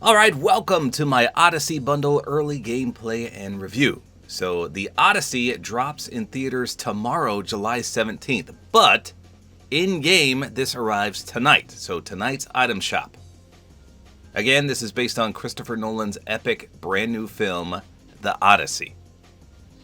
Alright, welcome to my Odyssey Bundle early gameplay and review. So the Odyssey drops in theaters tomorrow, July 17th, but in-game this arrives tonight, so tonight's item shop. Again, this is based on Christopher Nolan's epic brand new film, The Odyssey.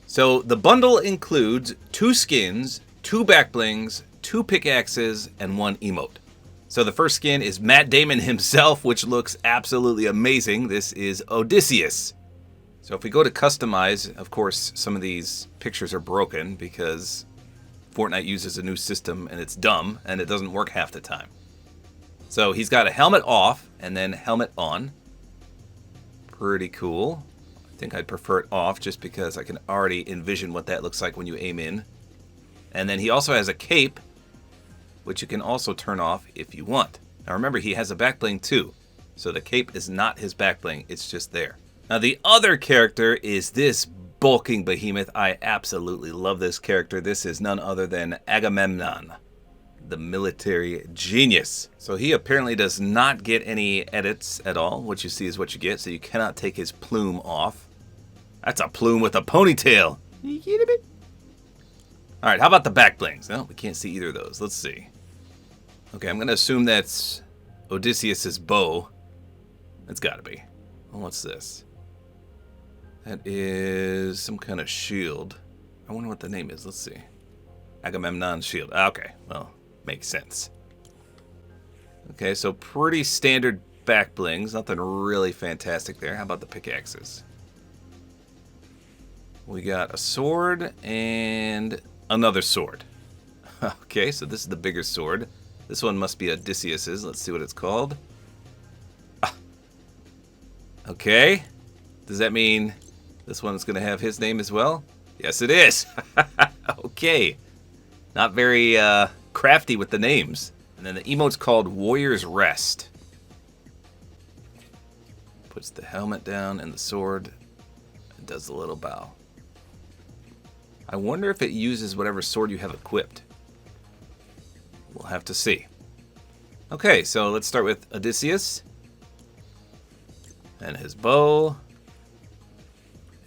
So the bundle includes 2 skins, 2 backblings, 2 pickaxes, and 1 emote. So the first skin is Matt Damon himself, which looks absolutely amazing. This is Odysseus. So if we go to customize, of course, some of these pictures are broken because Fortnite uses a new system and it's dumb and it doesn't work half the time. So he's got a helmet off and then helmet on. Pretty cool. I think I'd prefer it off just because I can already envision what that looks like when you aim in. And then he also has a cape, which you can also turn off if you want. Now remember, he has a backbling too, so the cape is not his backbling, it's just there. Now the other character is this bulking behemoth. I absolutely love this character. This is none other than Agamemnon, the military genius. So he apparently does not get any edits at all. What you see is what you get, so you cannot take his plume off. That's a plume with a ponytail. Alright, how about the backblings? No, we can't see either of those. Let's see. Okay, I'm going to assume that's Odysseus' bow. It's got to be. Oh, what's this? That is some kind of shield. I wonder what the name is. Let's see. Agamemnon's shield. Okay, well, makes sense. Okay, so pretty standard backblings. Nothing really fantastic there. How about the pickaxes? We got a sword and another sword. Okay, so this is the bigger sword. This one must be Odysseus's. Let's see what it's called. Okay. Does that mean this one's going to have his name as well? Yes, it is. Okay. Not very crafty with the names. And then the emote's called Warrior's Rest. Puts the helmet down and the sword. And does the little bow. I wonder if it uses whatever sword you have equipped. We'll have to see. Okay, so let's start with Odysseus. And his bow.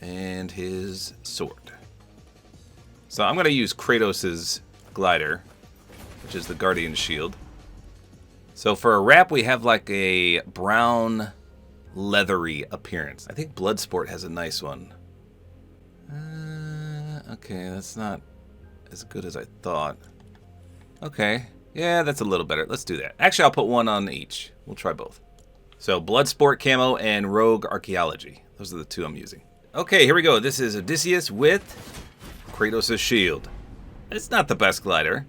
And his sword. So I'm going to use Kratos' glider, which is the Guardian Shield. So for a wrap, we have like a brown, leathery appearance. I think Bloodsport has a nice one. Okay, that's not as good as I thought. Okay, yeah, that's a little better. Let's do that. Actually, I'll put one on each. We'll try both. So, Bloodsport Camo and Rogue Archaeology. Those are the 2 I'm using. Okay, here we go. This is Odysseus with Kratos' shield. It's not the best glider,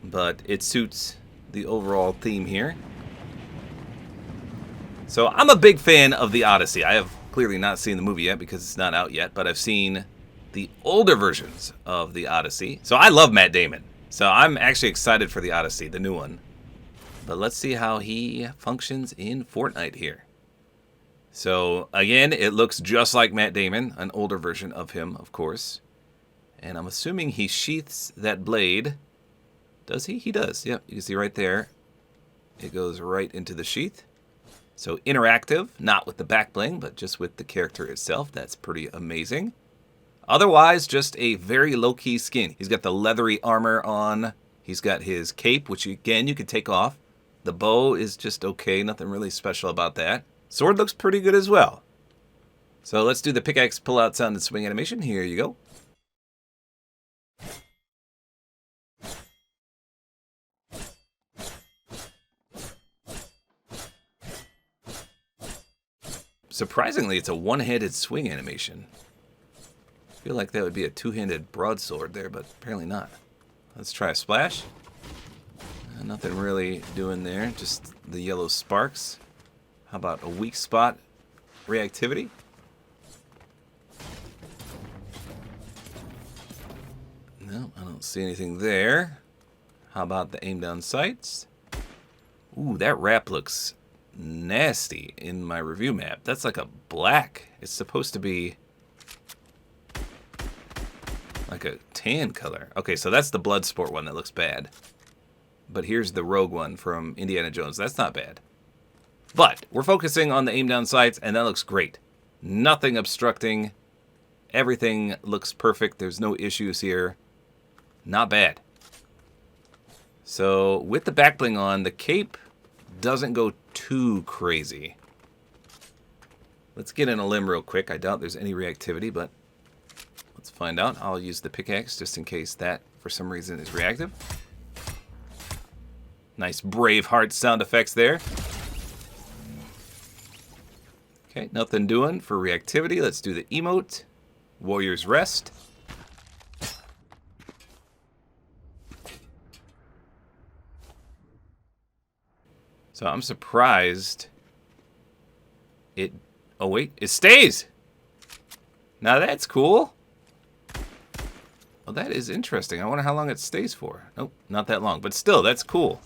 but it suits the overall theme here. So, I'm a big fan of the Odyssey. I have clearly not seen the movie yet because it's not out yet, but I've seen the older versions of the Odyssey. So I love Matt Damon. So I'm actually excited for the Odyssey, the new one. But let's see how he functions in Fortnite here. So again, it looks just like Matt Damon, an older version of him, of course. And I'm assuming he sheaths that blade. Does he? He does. Yep, you can see right there. It goes right into the sheath. So interactive, not with the backbling, but just with the character itself. That's pretty amazing. Otherwise, just a very low-key skin. He's got the leathery armor on. He's got his cape, which again, you could take off. The bow is just okay. Nothing really special about that. Sword looks pretty good as well. So let's do the pickaxe pull-out sound and swing animation. Here you go. Surprisingly, it's a one-handed swing animation. I feel like that would be a 2-handed broadsword there, but apparently not. Let's try a splash. Nothing really doing there, just the yellow sparks. How about a weak spot reactivity? No, I don't see anything there. How about the aim down sights? Ooh, that wrap looks nasty in my review map. That's like a black. It's supposed to be like a tan color. Okay, so that's the Bloodsport one that looks bad. But here's the Rogue one from Indiana Jones. That's not bad. But we're focusing on the aim down sights, and that looks great. Nothing obstructing. Everything looks perfect. There's no issues here. Not bad. So with the back bling on, the cape doesn't go too crazy. Let's get in a limb real quick. I doubt there's any reactivity, but let's find out. I'll use the pickaxe just in case that, for some reason, is reactive. Nice Braveheart sound effects there. Okay, nothing doing for reactivity. Let's do the emote. Warrior's Rest. So I'm surprised it... Oh, wait. It stays! Now that's cool. Well, that is interesting. I wonder how long it stays for. Nope, not that long. But still, that's cool.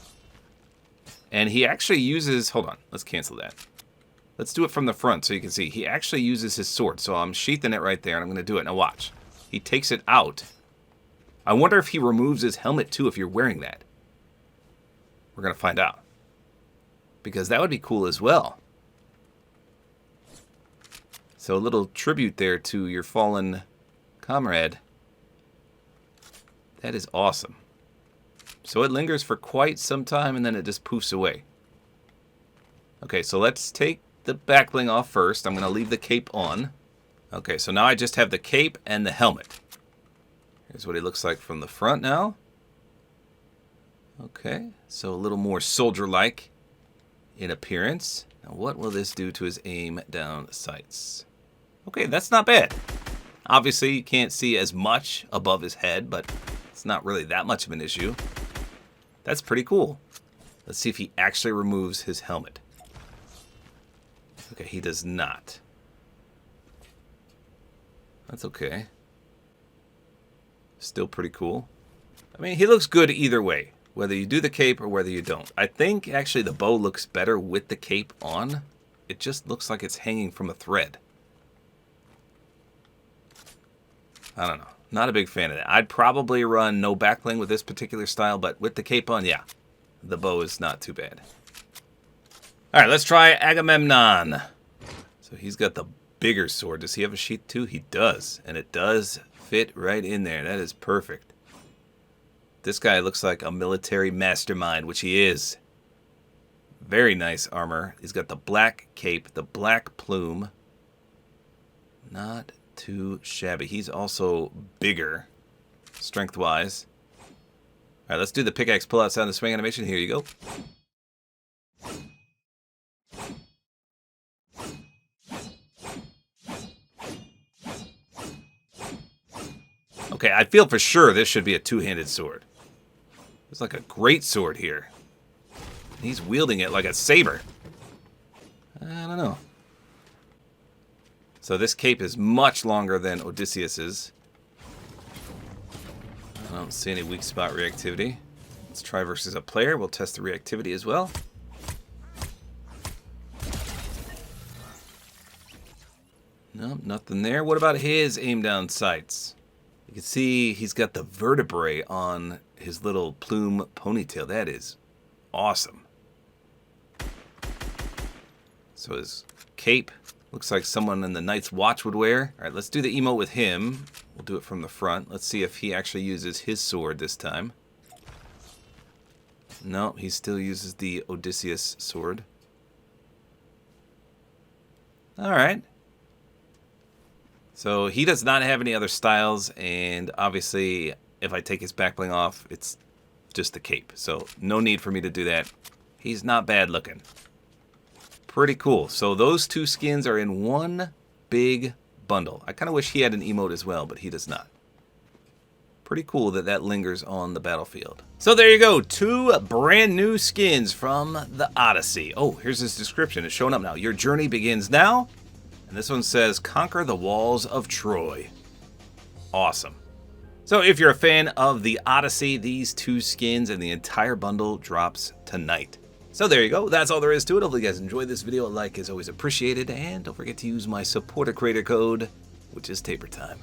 And he actually uses... Hold on. Let's cancel that. Let's do it from the front so you can see. He actually uses his sword. So I'm sheathing it right there, and I'm going to do it. Now watch. He takes it out. I wonder if he removes his helmet, too, if you're wearing that. We're going to find out. Because that would be cool as well. So a little tribute there to your fallen comrade. That is awesome. So it lingers for quite some time and then it just poofs away. Okay, so let's take the back bling off first. I'm going to leave the cape on. Okay, so now I just have the cape and the helmet. Here's what he looks like from the front now. Okay, so a little more soldier-like in appearance. Now what will this do to his aim down sights? Okay, that's not bad. Obviously, you can't see as much above his head, but it's not really that much of an issue. That's pretty cool. Let's see if he actually removes his helmet. Okay, he does not. That's okay. Still pretty cool. I mean, he looks good either way, whether you do the cape or whether you don't. I think, actually, the bow looks better with the cape on. It just looks like it's hanging from a thread. I don't know. Not a big fan of that. I'd probably run no backbling with this particular style, but with the cape on, yeah. The bow is not too bad. Alright, let's try Agamemnon. So he's got the bigger sword. Does he have a sheath too? He does. And it does fit right in there. That is perfect. This guy looks like a military mastermind, which he is. Very nice armor. He's got the black cape, the black plume. Not too shabby. He's also bigger, strength-wise. All right, let's do the pickaxe pull-out sound and swing animation. Here you go. Okay, I feel for sure this should be a two-handed sword. It's like a great sword here. He's wielding it like a saber. I don't know. So this cape is much longer than Odysseus's. I don't see any weak spot reactivity. Let's try versus a player. We'll test the reactivity as well. Nope, nothing there. What about his aim down sights? You can see he's got the vertebrae on his little plume ponytail. That is awesome. So his cape looks like someone in the Night's Watch would wear. All right, let's do the emote with him. We'll do it from the front. Let's see if he actually uses his sword this time. No, he still uses the Odysseus sword. All right. So he does not have any other styles, and obviously, if I take his back bling off, it's just the cape. So no need for me to do that. He's not bad looking. Pretty cool. So those two skins are in one big bundle. I kind of wish he had an emote as well, but he does not. Pretty cool that that lingers on the battlefield. So there you go. Two brand new skins from the Odyssey. Oh, here's his description. It's showing up now. Your journey begins now. And this one says, conquer the walls of Troy. Awesome. So if you're a fan of the Odyssey, these two skins and the entire bundle drops tonight. So there you go. That's all there is to it. Hopefully you guys enjoyed this video. A like is always appreciated. And don't forget to use my Support-A-Creator Code, which is tabortime.